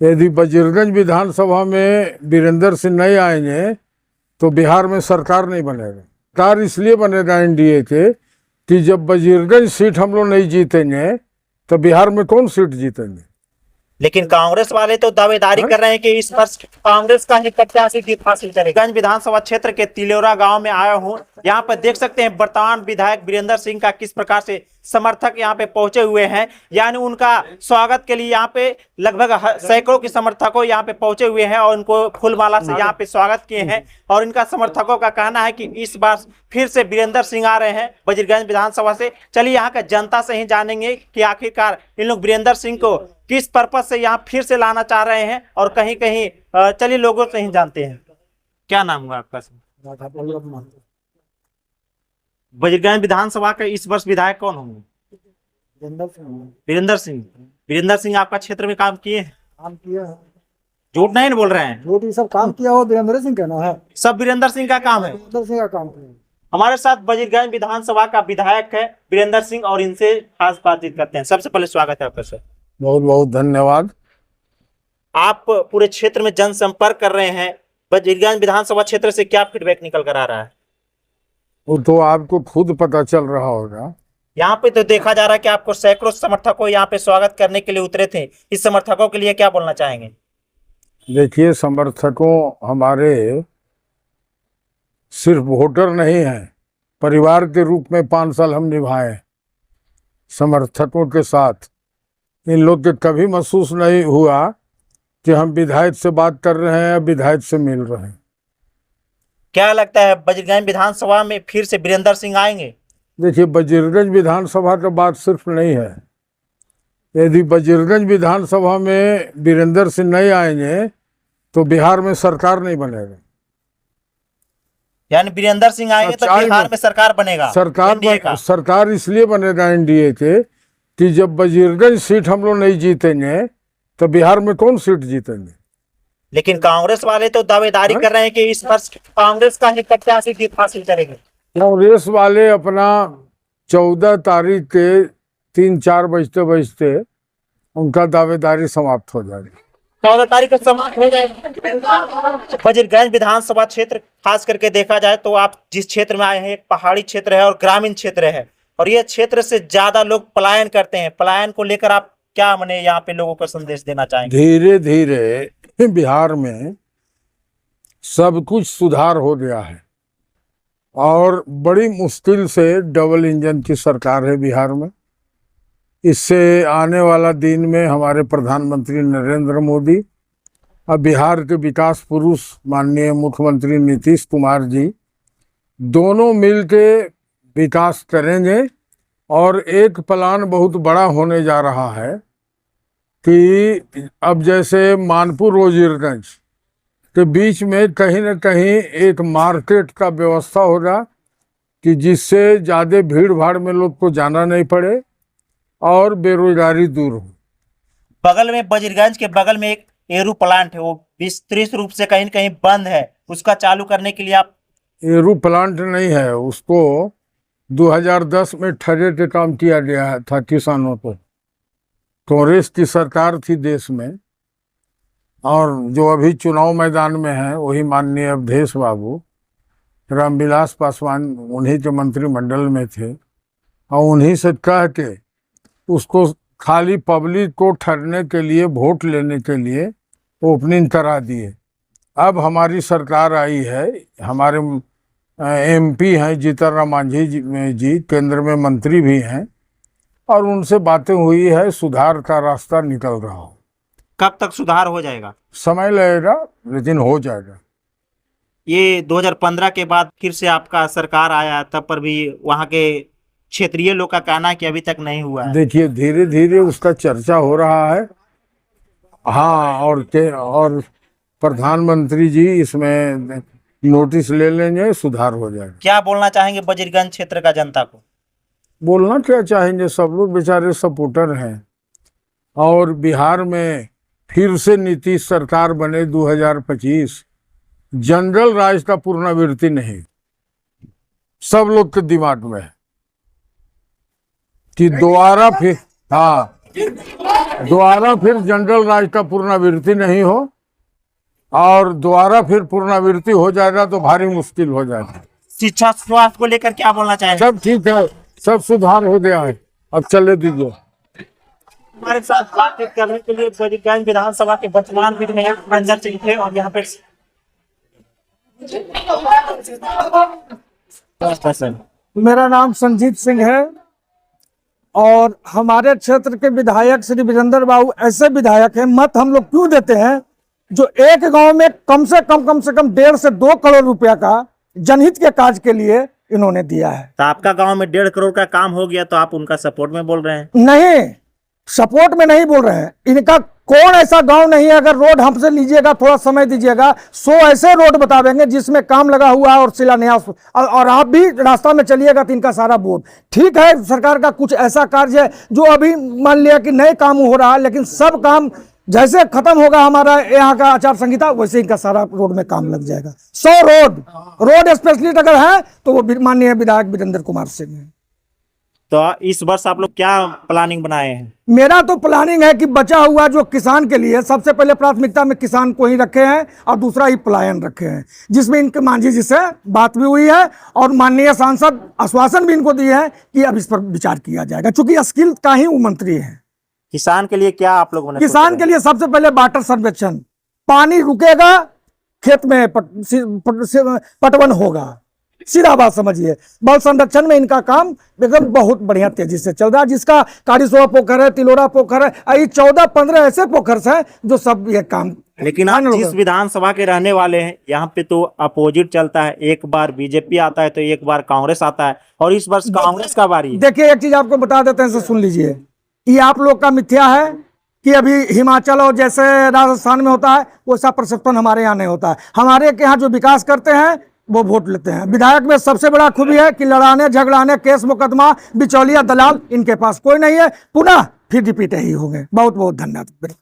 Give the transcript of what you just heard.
यदि वजीरगंज विधानसभा में वीरेंद्र सिंह नहीं आएंगे तो बिहार में सरकार नहीं बनेगा। सरकार इसलिए बनेगा एनडीए के कि जब वजीरगंज सीट हम लोग नहीं जीतेंगे तो बिहार में कौन सीट जीतेंगे। लेकिन कांग्रेस वाले तो दावेदारी कर रहे हैं कि इस वर्ष कांग्रेस का ही प्रत्याशी जीत हासिल करेगा। गंज विधानसभा क्षेत्र के तिलोरा गांव में आया हूं। यहां पर देख सकते हैं वर्तमान विधायक वीरेंद्र सिंह का किस प्रकार से समर्थक यहां पे पहुंचे हुए हैं, यानी उनका स्वागत के लिए यहां पे लगभग सैकड़ों के समर्थकों यहां पे पहुंचे हुए हैं और उनको फूलमाला से यहां पे स्वागत किए हैं। और इनका समर्थकों का कहना है कि इस बार फिर से वीरेंद्र सिंह आ रहे हैं वजीरगंज विधानसभा से। चलिए यहाँ का जनता से ही जानेंगे कि आखिरकार इन लोग वीरेंद्र सिंह को किस पर्पज से यहाँ फिर से लाना चाह रहे हैं और कहीं कहीं चलिए लोगों से ही जानते हैं। क्या नाम हुआ आपका? वजीरगंज विधानसभा के इस वर्ष विधायक कौन होंगे? वीरेंद्र सिंह। वीरेंद्र सिंह आपका क्षेत्र में काम किए हैं? काम किया है। झूठ नहीं बोल रहे हैं? झूठ, ये सब काम किया हो वीरेंद्र सिंह का ना है। सब वीरेंद्र सिंह का काम है। वीरेंद्र सिंह का काम किया। हमारे साथ वजीरगंज विधानसभा का विधायक है वीरेंद्र सिंह और इनसे खास बातचीत करते हैं। सबसे पहले स्वागत है आपका सर। बहुत बहुत धन्यवाद। आप पूरे क्षेत्र में जनसंपर्क कर रहे हैं, वजीरगंज विधानसभा क्षेत्र से क्या फीडबैक निकल कर आ रहा है? वो तो आपको खुद पता चल रहा होगा। यहाँ पे तो देखा जा रहा है कि आपको सैकड़ों समर्थकों यहाँ पे स्वागत करने के लिए उतरे थे। इस समर्थकों के लिए क्या बोलना चाहेंगे? देखिए, समर्थकों हमारे सिर्फ वोटर नहीं हैं, परिवार के रूप में 5 साल हम निभाए समर्थकों के साथ। इन लोग के कभी महसूस नहीं हुआ कि हम विधायक से बात कर रहे हैं या विधायक से मिल रहे हैं। क्या लगता है वजीरगंज विधानसभा में फिर से वीरेंद्र सिंह आएंगे? देखिए, वजीरगंज विधानसभा का बात सिर्फ नहीं है। यदि वजीरगंज विधानसभा में वीरेंद्र सिंह नहीं आएंगे तो बिहार में सरकार नहीं बनेगा। यानी वीरेंद्र सिंह आएंगे तो बिहार में सरकार बनेगा। सरकार इसलिए बनेगा एनडीए के कि जब वजीरगंज सीट हम लोग नहीं जीतेंगे तो बिहार में कौन सीट जीतेंगे। लेकिन कांग्रेस वाले तो दावेदारी कर रहे हैं कि इस वर्ष कांग्रेस का ही प्रत्याशी जीत हासिल करेगा। कांग्रेस वाले अपना 14 तारीख के 3-4 बजते उनका दावेदारी समाप्त हो जाएगी। 14 तारीख को समाप्त हो जाएगा। वजीरगंज विधानसभा क्षेत्र खास करके देखा जाए तो आप जिस क्षेत्र में आए हैं एक पहाड़ी क्षेत्र है और ग्रामीण क्षेत्र है, और ये क्षेत्र से ज्यादा लोग पलायन करते हैं। पलायन को लेकर आप क्या मने यहाँ पे लोगों को संदेश देना चाहेंगे? धीरे धीरे बिहार में सब कुछ सुधार हो गया है और बड़ी मुश्किल से डबल इंजन की सरकार है बिहार में। इससे आने वाला दिन में हमारे प्रधानमंत्री नरेंद्र मोदी और बिहार के विकास पुरुष माननीय मुख्यमंत्री नीतीश कुमार जी दोनों मिलके विकास करेंगे। और एक प्लान बहुत बड़ा होने जा रहा है कि अब जैसे मानपुर वजीरगंज के बीच में कहीं न कहीं एक मार्केट का व्यवस्था होगा कि जिससे ज़्यादा भीड़ भाड़ में लोग को जाना नहीं पड़े और बेरोजगारी दूर हो। बगल में वजीरगंज के बगल में एक एरू प्लांट है, वो विस्तृत रूप से कहीं न कहीं बंद है, उसका चालू करने के लिए आप? एरू प्लांट नहीं है, उसको 2010 में ठगे के काम किया गया था किसानों को। कांग्रेस की सरकार थी देश में और जो अभी चुनाव मैदान में है वही माननीय अवधेश बाबू रामविलास पासवान उन्हीं के मंत्रिमंडल में थे और उन्हीं से कह के उसको खाली पब्लिक को ठगने के लिए, वोट लेने के लिए ओपनिंग करा दिए। अब हमारी सरकार आई है, हमारे एमपी हैं जीतन राम मांझी जी केंद्र में मंत्री भी हैं और उनसे बातें हुई है, सुधार का रास्ता निकल रहा हो। कब तक सुधार हो जाएगा? समय लगेगा लेकिन हो जाएगा। ये 2015 के बाद फिर से आपका सरकार आया, तब पर भी वहाँ के क्षेत्रीय लोग का कहना है कि अभी तक नहीं हुआ है। देखिए, धीरे धीरे उसका चर्चा हो रहा है। हाँ, और प्रधानमंत्री जी इसमें नोटिस ले लेंगे, सुधार हो जाएगा। क्या बोलना चाहेंगे वजीरगंज क्षेत्र का जनता को? बोलना क्या चाहेंगे, सब लोग बेचारे सपोर्टर हैं और बिहार में फिर से नीतीश सरकार बने 2025। जनरल राज का पुनरावृत्ति नहीं, सब लोग के दिमाग में है कि दोबारा फिर दोबारा फिर जनरल राज का पुनरावृत्ति नहीं हो, और दोबारा फिर पुनरावृत्ति हो जाएगा तो भारी मुश्किल हो जाएगा। शिक्षा स्वास्थ्य को लेकर क्या बोलना चाहेंगे? सब ठीक है, सब सुधार हो गया है, अब चले दीजिए। हमारे साथ बातचीत करने के लिए गोपालगंज विधानसभा के वर्तमान विधायक बिरेंद्र सिंह थे, और यहाँ पे मेरा नाम संजीत सिंह है और हमारे क्षेत्र के विधायक श्री वीरेंद्र बाबू ऐसे विधायक हैं, मत हम लोग क्यों देते हैं, जो एक गांव में कम से कम 1.5 से 2 करोड़ रुपया का जनहित के कार्य के लिए इन्होंने दिया है। तो आपका गांव में 1.5 करोड़ का काम हो गया तो आप उनका सपोर्ट में बोल रहे हैं? नहीं, सपोर्ट में नहीं बोल रहे हैं। इनका कौन ऐसा गांव नहीं है, अगर रोड हमसे लीजिएगा, थोड़ा समय दीजिएगा, 100 ऐसे रोड बता देंगे जिसमें काम लगा हुआ है और शिलान्यास, और आप भी रास्ता में चलिएगा तो इनका सारा बोर्ड ठीक है। सरकार का कुछ ऐसा कार्य है जो अभी मान लिया कि नए काम हो रहा है, लेकिन सब काम जैसे खत्म होगा हमारा यहाँ का आचार संहिता, वैसे इनका सारा रोड में काम लग जाएगा। 100 रोड स्पेशलिस्ट अगर है तो वो माननीय विधायक वीरेंद्र कुमार सिंह है। तो इस वर्ष आप लोग क्या प्लानिंग बनाए हैं? मेरा तो प्लानिंग है कि बचा हुआ जो किसान के लिए सबसे पहले प्राथमिकता में किसान को ही रखे हैं, और दूसरा ही पलायन रखे हैं, जिसमें इनके मांझी जी से बात भी हुई है और माननीय सांसद आश्वासन भी इनको दिए हैं कि अब इस पर विचार किया जाएगा, क्योंकि स्किल का ही वो मंत्री है। किसान के लिए क्या आप लोगों ने किसान के लिए सबसे पहले वाटर सर्वेक्षण, पानी रुकेगा, खेत में पटवन होगा, सीधा बात समझिए। बल संरक्षण में इनका काम एकदम बहुत बढ़िया तेजी से चल रहा है, जिसका कारिसोआ पोखर है, तिलोरा पोखर है, ये 14-15 ऐसे पोखर हैं जो सब ये काम। लेकिन आप जिस विधानसभा के रहने वाले हैं, यहाँ पे तो अपोजिट चलता है, एक बार बीजेपी आता है तो एक बार कांग्रेस आता है, और इस वर्ष कांग्रेस का बारी है। देखिए, एक चीज आपको बता देते हैं, सुन लीजिए। ये आप लोग का मिथ्या है कि अभी हिमाचल और जैसे राजस्थान में होता है वैसा प्रक्षेपण हमारे यहाँ नहीं होता है। हमारे यहाँ जो विकास करते हैं वो वोट लेते हैं। विधायक में सबसे बड़ा खूबी है कि लड़ाने झगड़ाने, केस मुकदमा, बिचौलिया दलाल इनके पास कोई नहीं है। पुनः फिर रिपीट ही होंगे। बहुत बहुत धन्यवाद।